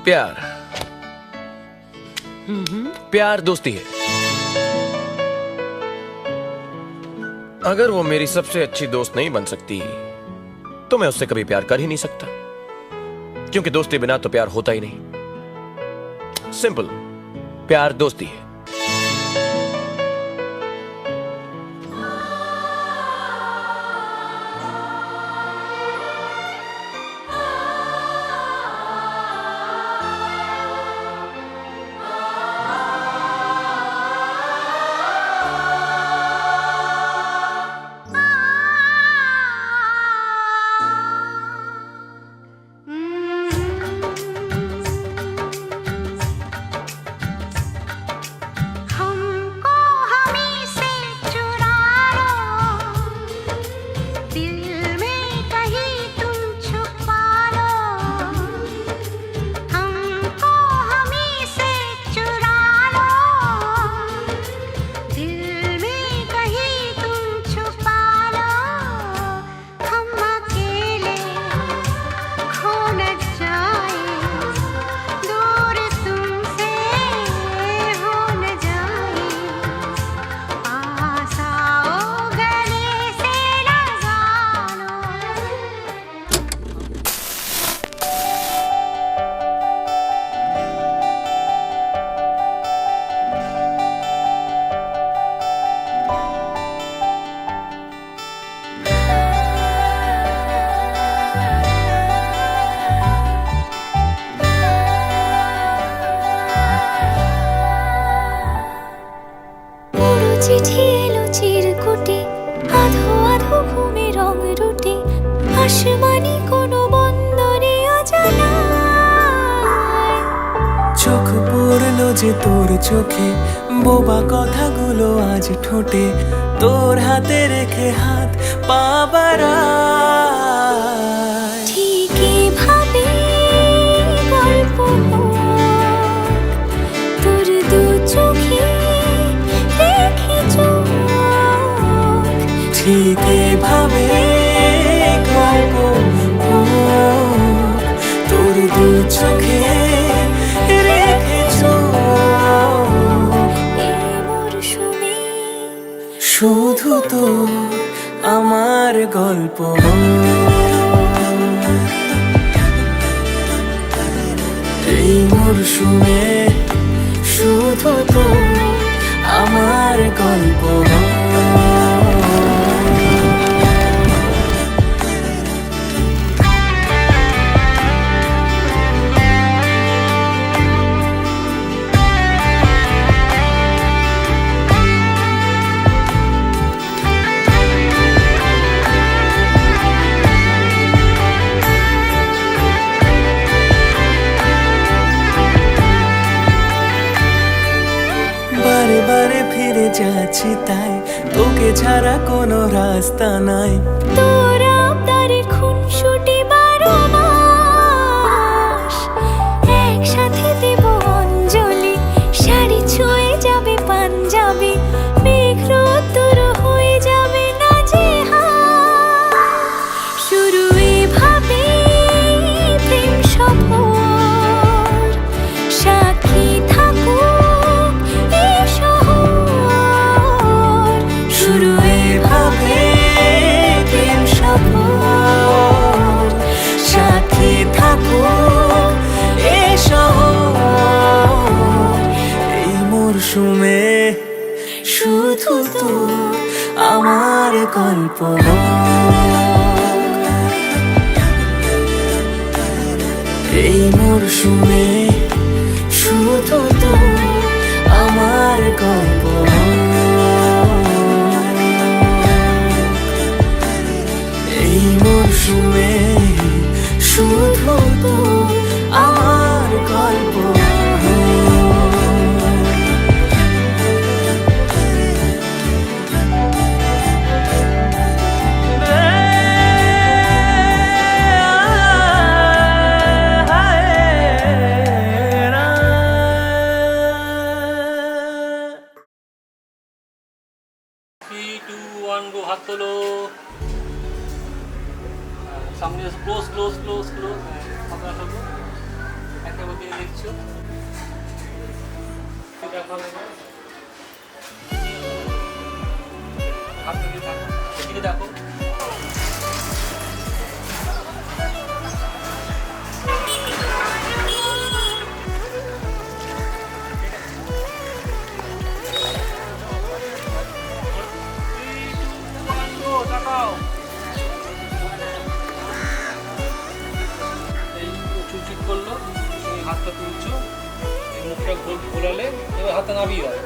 प्यार प्यार दोस्ती है। अगर वो मेरी सबसे अच्छी दोस्त नहीं बन सकती तो मैं उससे कभी प्यार कर ही नहीं सकता, क्योंकि दोस्ती बिना तो प्यार होता ही नहीं। सिंपल, प्यार दोस्ती है। চিঠি এলো চিরকুটে, আধো আধো ঘুমে রং রুটে, আসমানি কোনো বন্দরে অজানায়। চোখ পড়লো যে তোর চোখে, বোবা কথাগুলো আজ ঠোঁটে, তোর হাতে রেখে হাত পা বাড়ায়। ঠিক এভাবে গল্প হোক, তোর দু চোখে রেখে চোখ। ঠিক এভাবে গল্প হোক, তোর দু চোখে রেখে চোখ। এই মরশুমে শুধু তো আমার গল্প, এই মরশুমে শুধু তো আমার গল্প। বারে বারে ফিরে যাচ্ছি তাই, তোকে ছাড়া কোনো রাস্তা নাই। তোর আবদারে খুনসুটি 12 মাস, একসাথে দেব অঞ্জলি, শাড়ি ছুঁয়ে যাবে পাঞ্জাবি, মেঘ রোদ্দুর হয়ে যাবে নাজেহাল। শুরু এভাবে প্রেম সফর, সাক্ষী থাকুক এই শহর। শুরু এভাবে প্রেম সফর, সাথী থাকুক এ শহর। এই মরশুমে শুধু তো আমার গল্প, এই মরশুমে শুধু তো আমার গল্প, এই মরশুমে শুধু তো আমার গল্প। হাত তোলো, সামনে ক্লোজ ক্লোজ ক্লোজ ক্লোজ, কেমন দিকে দেখছো দেখো হাত দিকে দেখো এদিকে দেখো তাকাও এই চুল ঠিক করলো তুমি হাতটা তুলছো এই মুখটা ঘোরালে এবার হাতটা নামিয়ে দাও